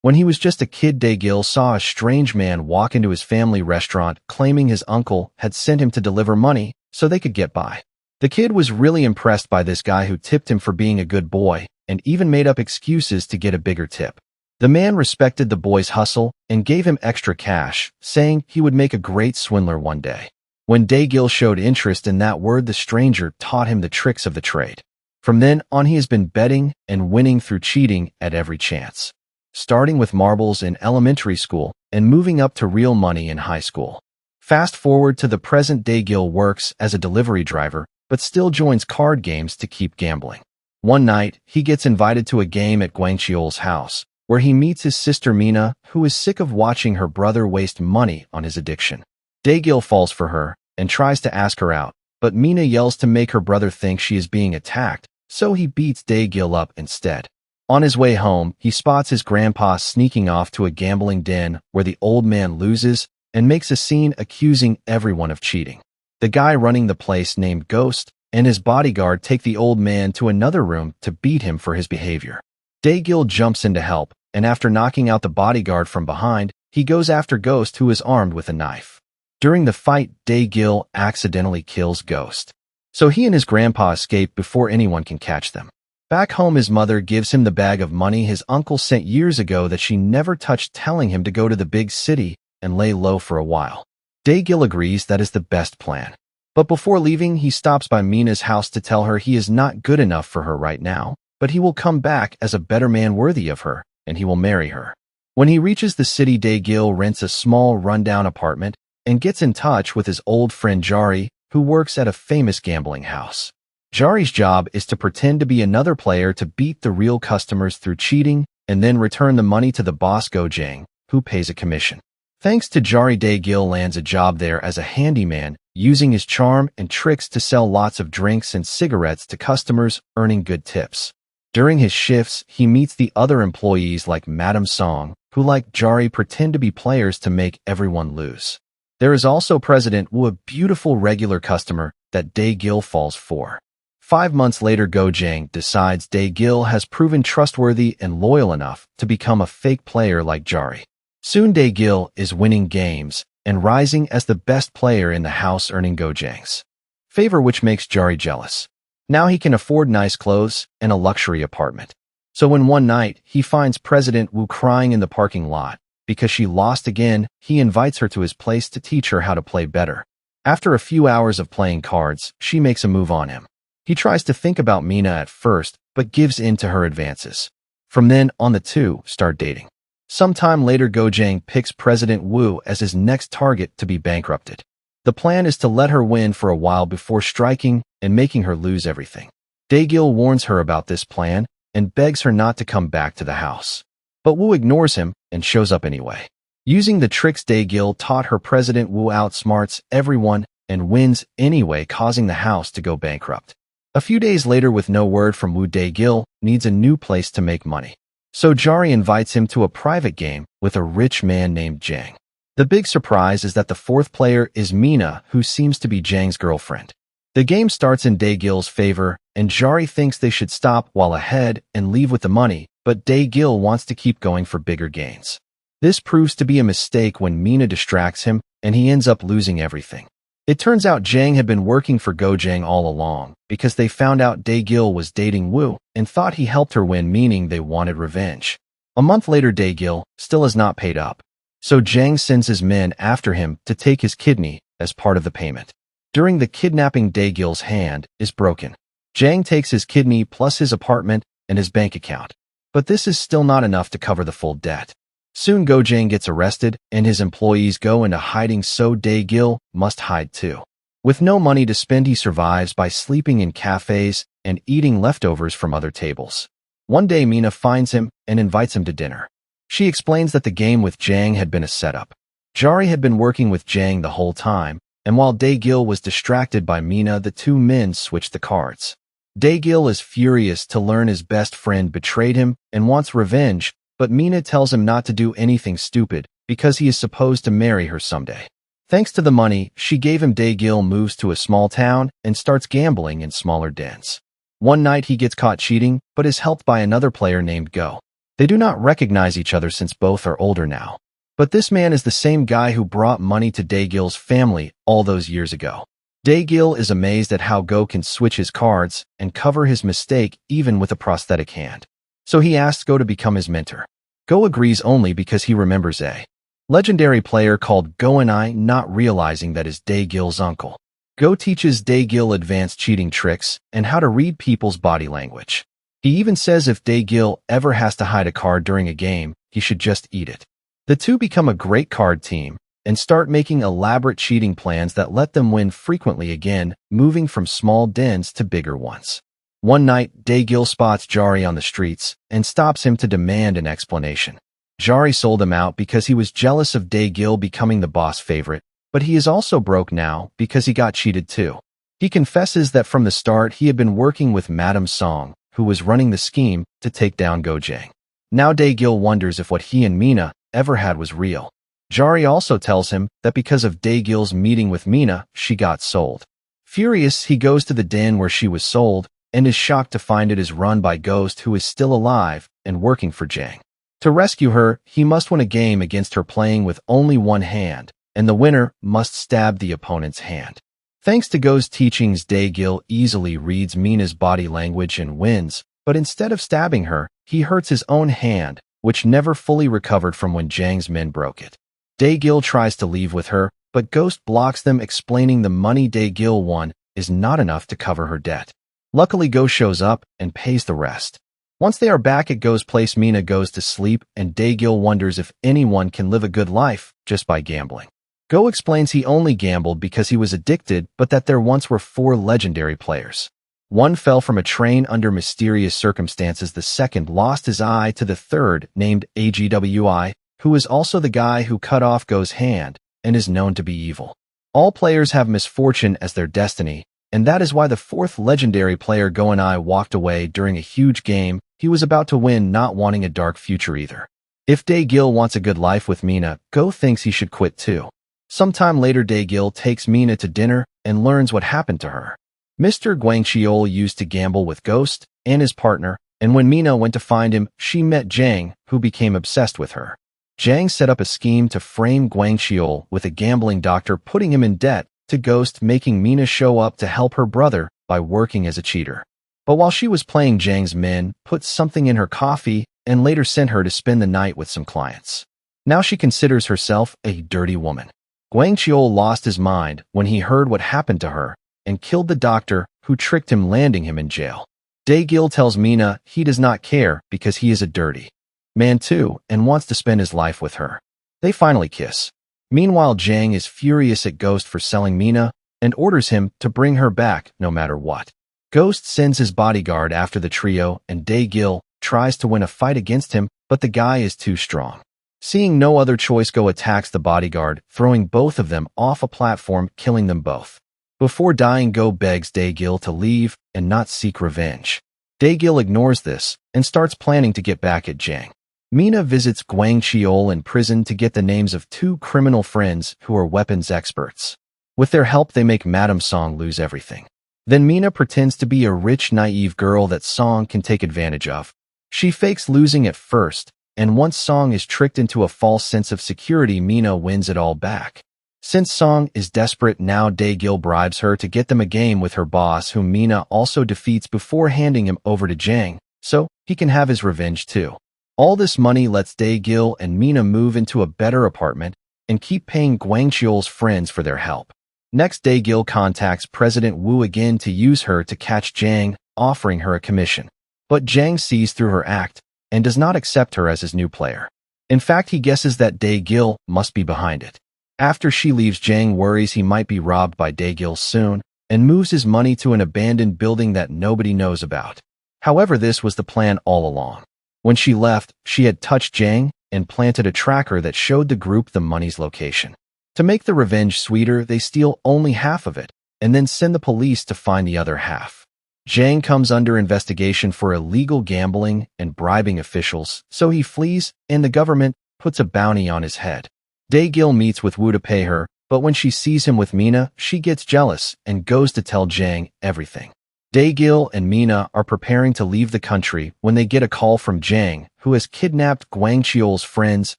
When he was just a kid, Dae-gil saw a strange man walk into his family restaurant claiming his uncle had sent him to deliver money so they could get by. The kid was really impressed by this guy who tipped him for being a good boy and even made up excuses to get a bigger tip. The man respected the boy's hustle and gave him extra cash, saying he would make a great swindler one day. When Dae-gil showed interest in that word, the stranger taught him the tricks of the trade. From then on, he has been betting and winning through cheating at every chance, starting with marbles in elementary school and moving up to real money in high school. Fast forward to the present, Dae-gil works as a delivery driver, but still joins card games to keep gambling. One night, he gets invited to a game at Gwang-cheol's house, where he meets his sister Mina, who is sick of watching her brother waste money on his addiction. Dae-gil falls for her and tries to ask her out, but Mina yells to make her brother think she is being attacked, so he beats Dae-gil up instead. On his way home, he spots his grandpa sneaking off to a gambling den where the old man loses and makes a scene accusing everyone of cheating. The guy running the place, named Ghost, and his bodyguard take the old man to another room to beat him for his behavior. Dae-gil jumps in to help, and after knocking out the bodyguard from behind, he goes after Ghost, who is armed with a knife. During the fight, Dae-gil accidentally kills Ghost, so he and his grandpa escape before anyone can catch them. Back home, his mother gives him the bag of money his uncle sent years ago that she never touched, telling him to go to the big city and lay low for a while. Dae-gil agrees that is the best plan. But before leaving, he stops by Mina's house to tell her he is not good enough for her right now, but he will come back as a better man worthy of her, and he will marry her. When he reaches the city, Dae-gil rents a small rundown apartment and gets in touch with his old friend Jari, who works at a famous gambling house. Jari's job is to pretend to be another player to beat the real customers through cheating and then return the money to the boss Go-jang, who pays a commission. Thanks to Jari, Dae-gil lands a job there as a handyman, using his charm and tricks to sell lots of drinks and cigarettes to customers, earning good tips. During his shifts, he meets the other employees like Madam Song, who like Jari pretend to be players to make everyone lose. There is also President Woo, a beautiful regular customer that Dae-gil falls for. 5 months later, Go-jang decides Dae-gil has proven trustworthy and loyal enough to become a fake player like Jari. Soon Dae-gil is winning games and rising as the best player in the house, earning Go-jang's favor, which makes Jari jealous. Now he can afford nice clothes and a luxury apartment. So when one night he finds President Woo crying in the parking lot because she lost again, he invites her to his place to teach her how to play better. After a few hours of playing cards, she makes a move on him. He tries to think about Mina at first, but gives in to her advances. From then on, the two start dating. Sometime later, Go-jang picks President Woo as his next target to be bankrupted. The plan is to let her win for a while before striking and making her lose everything. Dae-gil warns her about this plan and begs her not to come back to the house. But Woo ignores him and shows up anyway. Using the tricks Dae-gil taught her, President Woo outsmarts everyone and wins anyway, causing the house to go bankrupt. A few days later, with no word from Woo, Dae-gil needs a new place to make money. So Jari invites him to a private game with a rich man named Jang. The big surprise is that the fourth player is Mina, who seems to be Jang's girlfriend. The game starts in Dae-gil's favor, and Jari thinks they should stop while ahead and leave with the money, but Dae-gil wants to keep going for bigger gains. This proves to be a mistake when Mina distracts him, and he ends up losing everything. It turns out Jang had been working for Go-jang all along because they found out Dae-gil was dating Woo and thought he helped her win, meaning they wanted revenge. A month later, Dae-gil still has not paid up, so Jang sends his men after him to take his kidney as part of the payment. During the kidnapping, Dae-gil's hand is broken. Jang takes his kidney plus his apartment and his bank account, but this is still not enough to cover the full debt. Soon Go-jang gets arrested and his employees go into hiding, so Dae-gil must hide too. With no money to spend, he survives by sleeping in cafes and eating leftovers from other tables. One day, Mina finds him and invites him to dinner. She explains that the game with Jang had been a setup. Jari had been working with Jang the whole time, and while Dae-gil was distracted by Mina, the two men switched the cards. Dae-gil is furious to learn his best friend betrayed him and wants revenge, but Mina tells him not to do anything stupid because he is supposed to marry her someday. Thanks to the money she gave him, Dae-gil moves to a small town and starts gambling in smaller dens. One night he gets caught cheating, but is helped by another player named Go. They do not recognize each other since both are older now. But this man is the same guy who brought money to Dae-gil's family all those years ago. Dae-gil is amazed at how Go can switch his cards and cover his mistake even with a prosthetic hand. So he asks Go to become his mentor. Go agrees only because he remembers a legendary player called Go and I, not realizing that is Dae-gil's uncle. Go teaches Dae-gil advanced cheating tricks and how to read people's body language. He even says if Dae-gil ever has to hide a card during a game, he should just eat it. The two become a great card team and start making elaborate cheating plans that let them win frequently again, moving from small dens to bigger ones. One night, Dae-gil spots Jari on the streets and stops him to demand an explanation. Jari sold him out because he was jealous of Dae-gil becoming the boss favorite, but he is also broke now because he got cheated too. He confesses that from the start he had been working with Madame Song, who was running the scheme to take down Go-jang. Now Dae-gil wonders if what he and Mina ever had was real. Jari also tells him that because of Dae-gil's meeting with Mina, she got sold. Furious, he goes to the den where she was sold and is shocked to find it is run by Ghost, who is still alive and working for Jang. To rescue her, he must win a game against her playing with only one hand, and the winner must stab the opponent's hand. Thanks to Go's teachings, Dae-gil easily reads Mina's body language and wins, but instead of stabbing her, he hurts his own hand, which never fully recovered from when Jang's men broke it. Dae-gil tries to leave with her, but Ghost blocks them, explaining the money Dae-gil won is not enough to cover her debt. Luckily, Go shows up and pays the rest. Once they are back at Go's place, Mina goes to sleep, and Dae-gil wonders if anyone can live a good life just by gambling. Go explains he only gambled because he was addicted, but that there once were 4 legendary players. One fell from a train under mysterious circumstances, the second lost his eye to the third, named Agwi, who is also the guy who cut off Go's hand and is known to be evil. All players have misfortune as their destiny, and that is why the 4th legendary player Go and I walked away during a huge game he was about to win, not wanting a dark future either. If Dae-gil wants a good life with Mina, Go thinks he should quit too. Sometime later, Dae-gil takes Mina to dinner and learns what happened to her. Mr. Gwang-cheol used to gamble with Ghost and his partner, and when Mina went to find him, she met Jang, who became obsessed with her. Jang set up a scheme to frame Gwang-cheol with a gambling doctor, putting him in debt to Ghost, making Mina show up to help her brother by working as a cheater. But while she was playing, Jang's men put something in her coffee and later sent her to spend the night with some clients. Now she considers herself a dirty woman. Gwang-cheol lost his mind when he heard what happened to her and killed the doctor who tricked him, landing him in jail. Dae-gil tells Mina he does not care because he is a dirty man too and wants to spend his life with her. They finally kiss. Meanwhile, Jang is furious at Ghost for selling Mina and orders him to bring her back no matter what. Ghost sends his bodyguard after the trio, and Dae-gil tries to win a fight against him, but the guy is too strong. Seeing no other choice, Go attacks the bodyguard, throwing both of them off a platform, killing them both. Before dying, Go begs Dae-gil to leave and not seek revenge. Dae-gil ignores this and starts planning to get back at Jang. Mina visits Gwang-cheol in prison to get the names of 2 criminal friends who are weapons experts. With their help, they make Madame Song lose everything. Then Mina pretends to be a rich, naive girl that Song can take advantage of. She fakes losing at first, and once Song is tricked into a false sense of security, Mina wins it all back. Since Song is desperate now, Dae-gil bribes her to get them a game with her boss, whom Mina also defeats before handing him over to Jang, so he can have his revenge too. All this money lets Dae-gil and Mina move into a better apartment and keep paying Gwang-cheol's friends for their help. Next, Dae-gil contacts President Wu again to use her to catch Jang, offering her a commission. But Jang sees through her act and does not accept her as his new player. In fact, he guesses that Dae-gil must be behind it. After she leaves, Jang worries he might be robbed by Dae-gil soon and moves his money to an abandoned building that nobody knows about. However, this was the plan all along. When she left, she had touched Jang and planted a tracker that showed the group the money's location. To make the revenge sweeter, they steal only half of it and then send the police to find the other half. Jang comes under investigation for illegal gambling and bribing officials, so he flees and the government puts a bounty on his head. Dae-gil meets with Wu to pay her, but when she sees him with Mina, she gets jealous and goes to tell Jang everything. Dae-gil and Mina are preparing to leave the country when they get a call from Jang, who has kidnapped Gwang-cheol's friends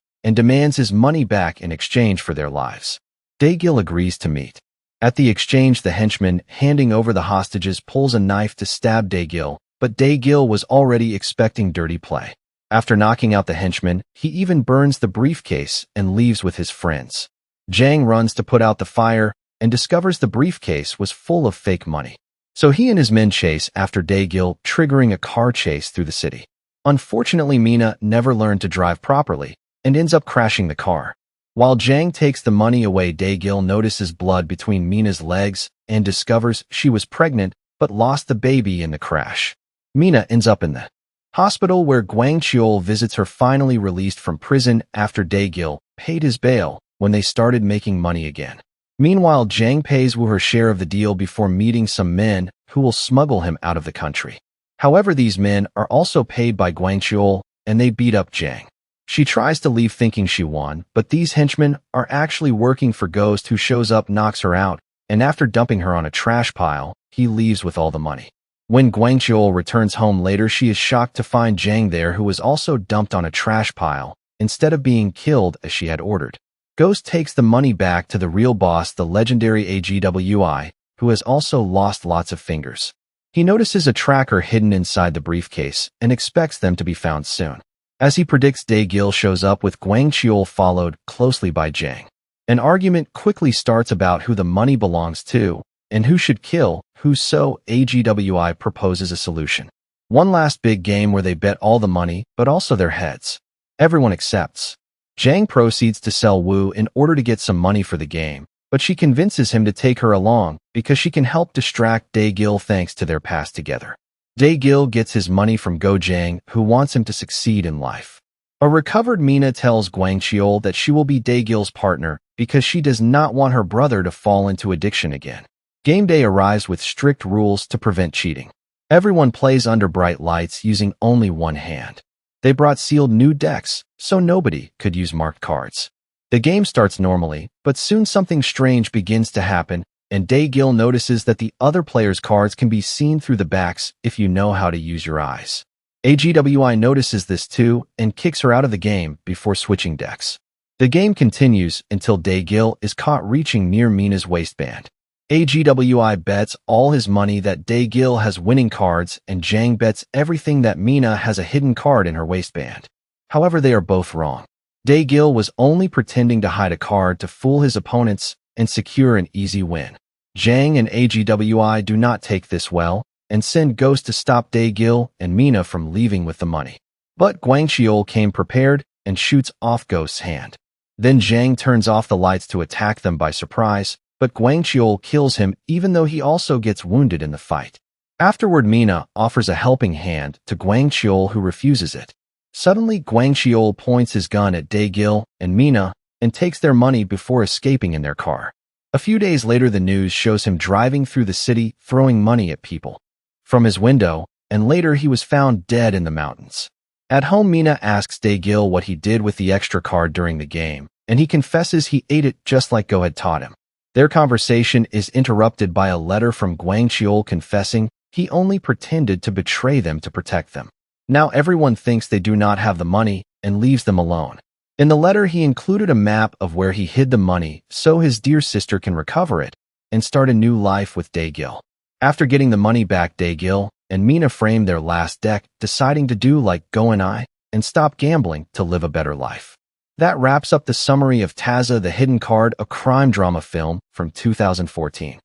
and demands his money back in exchange for their lives. Dae-gil agrees to meet. At the exchange, the henchman handing over the hostages pulls a knife to stab Dae-gil, but Dae-gil was already expecting dirty play. After knocking out the henchman, he even burns the briefcase and leaves with his friends. Jang runs to put out the fire and discovers the briefcase was full of fake money. So he and his men chase after Dae-gil, triggering a car chase through the city. Unfortunately, Mina never learned to drive properly and ends up crashing the car. While Jang takes the money away, Dae-gil notices blood between Mina's legs and discovers she was pregnant but lost the baby in the crash. Mina ends up in the hospital where Gwang-cheol visits her, finally released from prison after Dae-gil paid his bail when they started making money again. Meanwhile, Jang pays Woo her share of the deal before meeting some men who will smuggle him out of the country. However, these men are also paid by Gwang-cheol, and they beat up Jang. She tries to leave thinking she won, but these henchmen are actually working for Ghost, who shows up, knocks her out, and after dumping her on a trash pile, he leaves with all the money. When Gwang-cheol returns home later, she is shocked to find Jang there, who was also dumped on a trash pile, instead of being killed as she had ordered. Ghost takes the money back to the real boss, the legendary AGWI, who has also lost lots of fingers. He notices a tracker hidden inside the briefcase and expects them to be found soon. As he predicts, Dae-gil shows up with Gwang-cheol, followed closely by Jang. An argument quickly starts about who the money belongs to and who should kill who, so AGWI proposes a solution. One last big game where they bet all the money, but also their heads. Everyone accepts. Jang proceeds to sell Woo in order to get some money for the game, but she convinces him to take her along because she can help distract Dae-gil thanks to their past together. Dae-gil gets his money from Jang, who wants him to succeed in life. A recovered Mina tells Gwang-cheol that she will be Dae-gil's partner because she does not want her brother to fall into addiction again. Game day arrives with strict rules to prevent cheating. Everyone plays under bright lights using only one hand. They brought sealed new decks, so nobody could use marked cards. The game starts normally, but soon something strange begins to happen, and Dae-gil notices that the other players' cards can be seen through the backs if you know how to use your eyes. AGWI notices this too and kicks her out of the game before switching decks. The game continues until Dae-gil is caught reaching near Mina's waistband. AGWI bets all his money that Dae-gil has winning cards, and Jang bets everything that Mina has a hidden card in her waistband. However, they are both wrong. Dae-gil was only pretending to hide a card to fool his opponents and secure an easy win. Jang and AGWI do not take this well and send Ghost to stop Dae-gil and Mina from leaving with the money. But Gwang-cheol came prepared and shoots off Ghost's hand. Then Jang turns off the lights to attack them by surprise, but Gwang-cheol kills him even though he also gets wounded in the fight. Afterward, Mina offers a helping hand to Gwang-cheol, who refuses it. Suddenly, Gwang-cheol points his gun at Dae-gil and Mina and takes their money before escaping in their car. A few days later, the news shows him driving through the city, throwing money at people from his window, and later he was found dead in the mountains. At home, Mina asks Dae-gil what he did with the extra card during the game, and he confesses he ate it just like Go had taught him. Their conversation is interrupted by a letter from Gwang-cheol confessing he only pretended to betray them to protect them. Now everyone thinks they do not have the money and leaves them alone. In the letter, he included a map of where he hid the money so his dear sister can recover it and start a new life with Dae-gil. After getting the money back, Dae-gil and Mina frame their last deck, deciding to do like Go and stop gambling to live a better life. That wraps up the summary of Taza, the Hidden Card, a crime drama film from 2014.